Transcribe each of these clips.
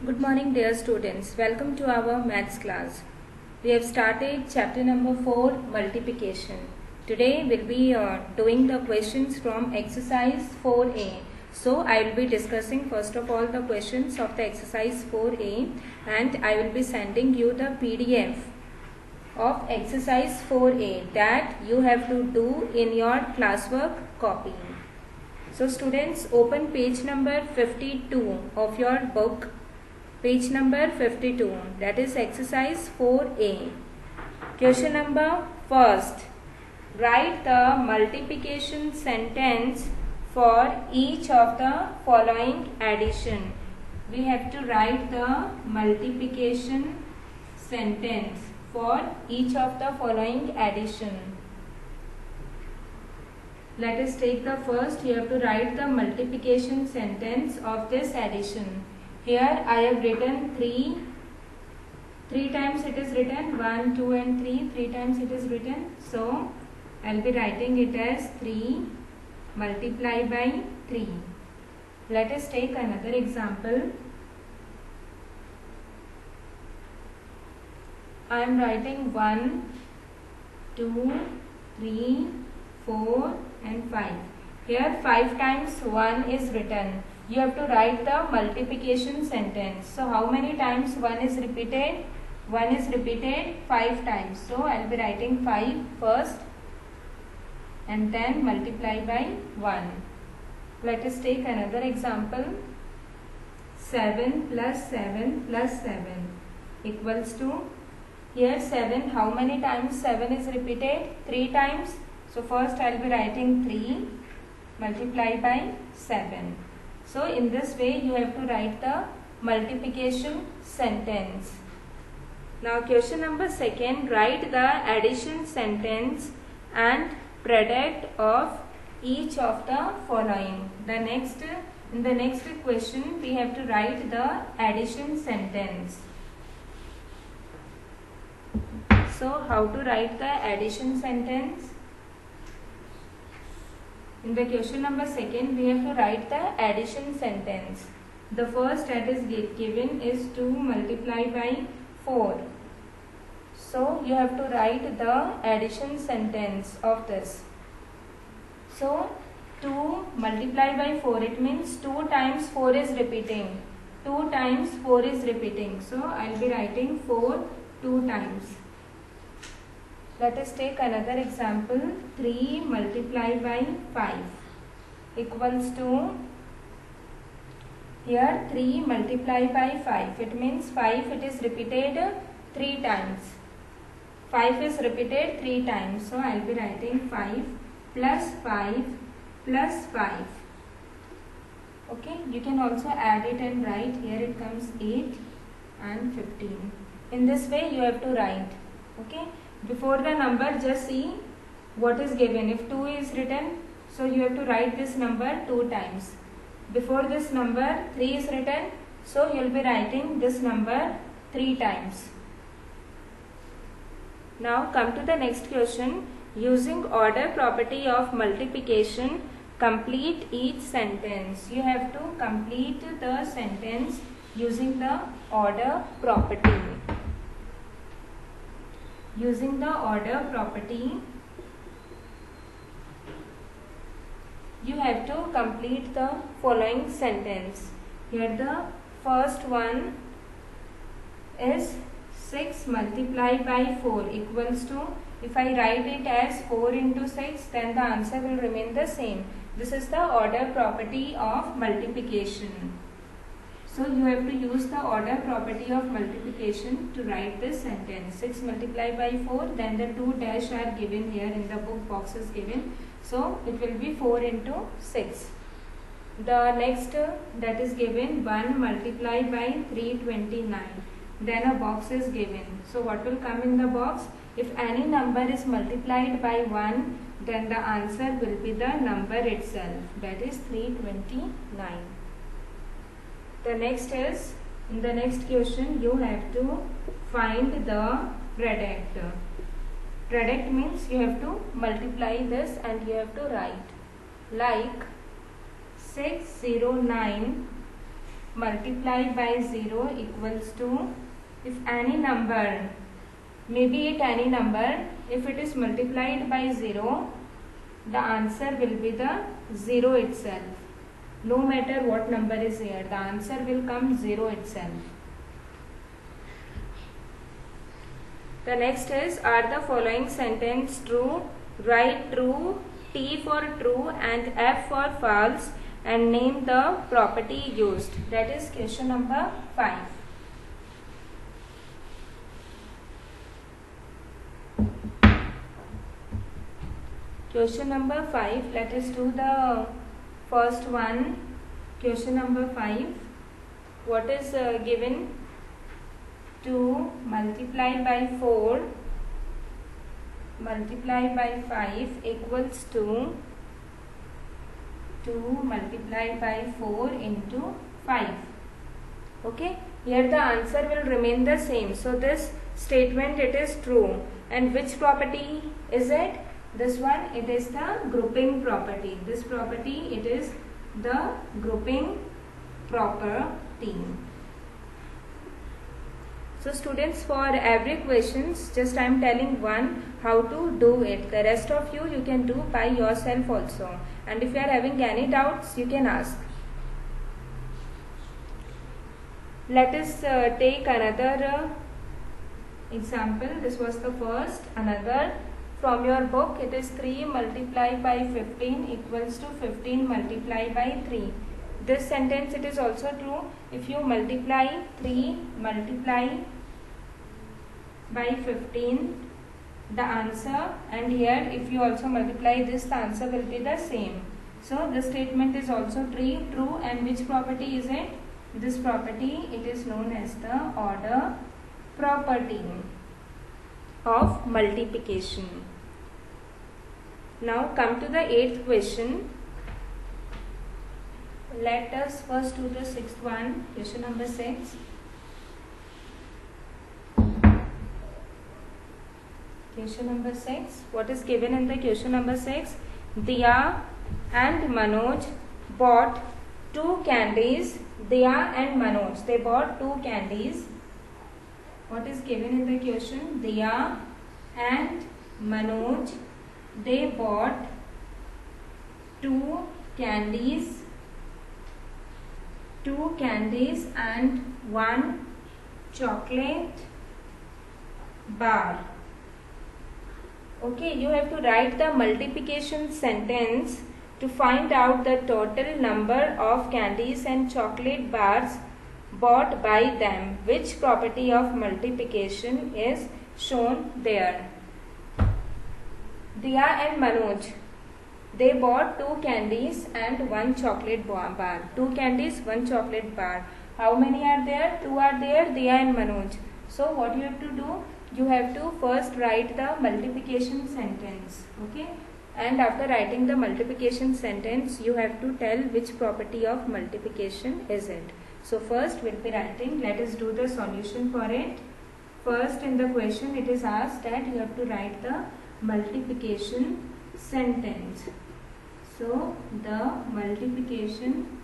Good morning dear students. Welcome to our maths class. We have started chapter number 4 multiplication. Today we'll be doing the questions from exercise 4a. So I will be discussing first of all the questions of the exercise 4a and I will be sending you the PDF of exercise 4a that you have to do in your classwork copy. So students, open page number 52 of your book. Page number 52, that is exercise 4a. Question number first. Write the multiplication sentence for each of the following addition. We have to write the multiplication sentence for each of the following addition. Let us take the first. You have to write the multiplication sentence of this addition. Here I have written 3 times it is written, 1, 2 and 3 times it is written. So I will be writing it as 3 multiplied by 3. Let us take another example. I am writing 1, 2, 3, 4 and 5. Here 5 times 1 is written. You have to write the multiplication sentence. So how many times 1 is repeated? 1 is repeated 5 times. So I will be writing 5 first and then multiply by 1. Let us take another example. 7 plus 7 plus 7 equals to, here 7, how many times 7 is repeated? 3 times. So first I will be writing 3 multiply by 7. So in this way you have to write the multiplication sentence. Now question number second, write the addition sentence and product of each of the following. In the next question we have to write the addition sentence. So how to write the addition sentence? In the question number second, we have to write the addition sentence. The first that is given is 2 multiplied by 4. So you have to write the addition sentence of this. So 2 multiplied by 4, it means 2 times 4 is repeating. 2 times 4 is repeating. So I will be writing 4 2 times. Let us take another example. 3 multiplied by 5 equals to, here 3 multiplied by 5. It means 5 it is repeated 3 times. 5 is repeated 3 times. So I will be writing 5 plus 5 plus 5. Okay, you can also add it and write. Here it comes 8 and 15. In this way you have to write. Okay. Before the number, just see what is given. If 2 is written, so you have to write this number 2 times. Before this number 3 is written, so you will be writing this number 3 times. Now come to the next question. Using order property of multiplication, complete each sentence. You have to complete the sentence using the order property. Using the order property, you have to complete the following sentence. Here the first one is 6 multiplied by 4 equals to, if I write it as 4 into 6, then the answer will remain the same. This is the order property of multiplication. So you have to use the order property of multiplication to write this sentence. 6 multiplied by 4, then the 2 dash are given here in the book box is given. So it will be 4 into 6. The next that is given 1 multiplied by 329. Then a box is given. So what will come in the box? If any number is multiplied by 1, then the answer will be the number itself. That is 329. The next is, in the next question, you have to find the product. Product means you have to multiply this and you have to write. Like 609 multiplied by 0 equals to, if any number, maybe it any number, if it is multiplied by 0, the answer will be the 0 itself. No matter what number is here, the answer will come 0 itself. The next is, are the following sentence true? Write true, T for true and F for false, and name the property used. That is question number 5. Question number 5, let us do the first one. Question number 5, what is given? 2 multiplied by 4 multiplied by 5 equals to 2 multiplied by 4 into 5. Okay, here the answer will remain the same. So this statement, it is true. And which property is it? This one, it is the grouping property. This property, it is the grouping property. So students, for every questions, just I am telling one how to do it. The rest of you can do by yourself also. And if you are having any doubts, you can ask. Let us take another example. This was the first. Another from your book, it is 3 multiplied by 15 equals to 15 multiplied by 3. This sentence, it is also true. If you multiply 3 multiply by 15, the answer, and here if you also multiply this, the answer will be the same. So this statement is also true. And which property is it? This property, it is known as the order property of multiplication. Now come to the 8th question. Let us first do the 6th one, question number 6. Question number 6. What is given in the question number 6? Diya and Manoj bought 2 candies. Diya and Manoj, they bought 2 candies. What is given in the question? Diya and Manoj, they bought 2 candies. 2 candies and 1 chocolate bar. Okay, you have to write the multiplication sentence to find out the total number of candies and chocolate bars bought by them. Which property of multiplication is shown there? Diya and Manoj, they bought 2 candies and 1 chocolate bar. 2 candies, 1 chocolate bar. How many are there? 2 are there, Diya and Manoj. So what you have to do? You have to first write the multiplication sentence. Okay. And after writing the multiplication sentence, you have to tell which property of multiplication is it. So first we'll be writing. Let us do the solution for it. First in the question it is asked that you have to write the multiplication sentence. So the multiplication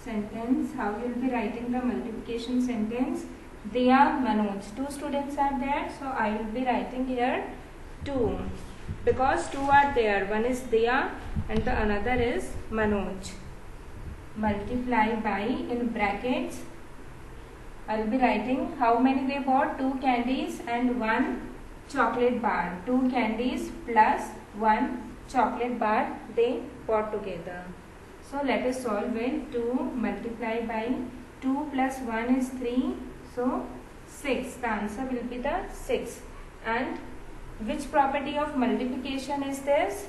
sentence, how you will be writing the multiplication sentence? Diya, Manoj, 2 students are there, so I will be writing here 2 because 2 are there. One is Diya and the another is Manoj. Multiply by, in brackets I will be writing how many they bought? 2 candies and 1 chocolate bar. 2 candies plus 1 chocolate bar they bought together. So let us solve it. 2 multiply by 2 plus 1 is 3. So 6. The answer will be the 6. And which property of multiplication is this?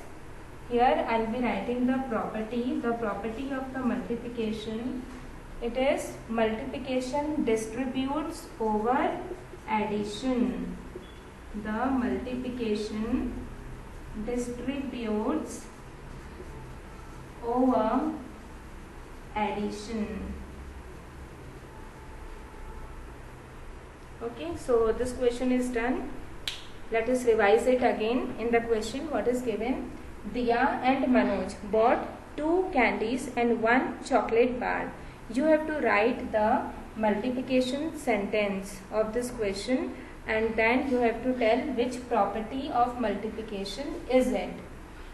Here I will be writing the property. The property of the multiplication, it is multiplication distributes over addition. The multiplication distributes over addition. Okay, so this question is done. Let us revise it again. In the question, what is given? Diya and Manoj bought 2 candies and 1 chocolate bar. You have to write the multiplication sentence of this question, and then you have to tell which property of multiplication is it.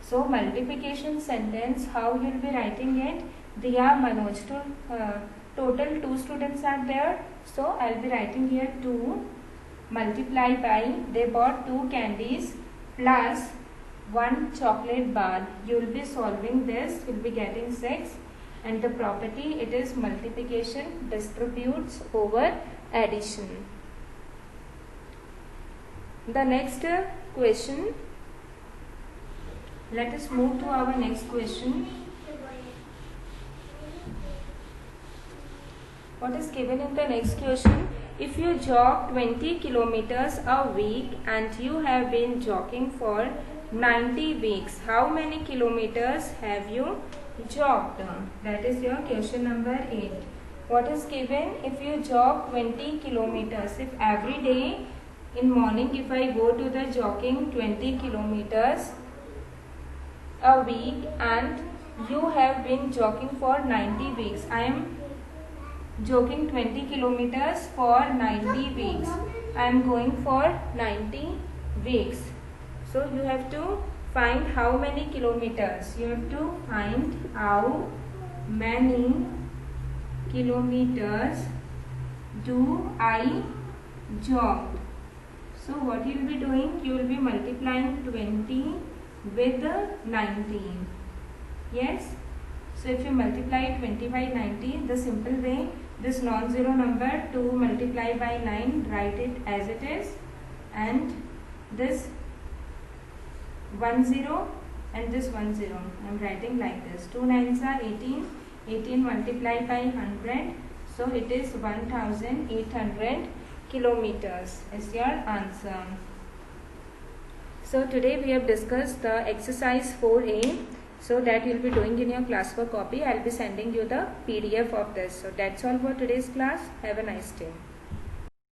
So multiplication sentence, how you will be writing it? Diya, Manoj, total 2 students are there. So I will be writing here 2 multiply by, they bought 2 candies plus 1 chocolate bar. You will be solving this, you will be getting 6. And the property, it is multiplication distributes over addition. The next question, let us move to our next question. What is given in the next question? If you jog 20 kilometers a week and you have been jogging for 90 weeks, how many kilometers have you jogged? That is your question number 8. What is given? If you jog 20 kilometers, if every day in morning if I go to the jogging 20 kilometers a week and you have been jogging for 90 weeks, I am jogging 20 kilometers for 90 weeks. I am going for 90 weeks. So you have to find how many kilometers. You have to find how many kilometers do I jog. So what you will be doing? You will be multiplying 20 with 90. Yes. So if you multiply 20 by 90, the simple way, this non-zero number 2 multiply by 9, write it as it is, and this 10 and this 10, I am writing like this. 2 9s are 18, 18 multiplied by 100, so it is 1800 kilometers is your answer. So today we have discussed the exercise 4A. So that you will be doing in your classwork copy. I will be sending you the PDF of this. So that's all for today's class. Have a nice day.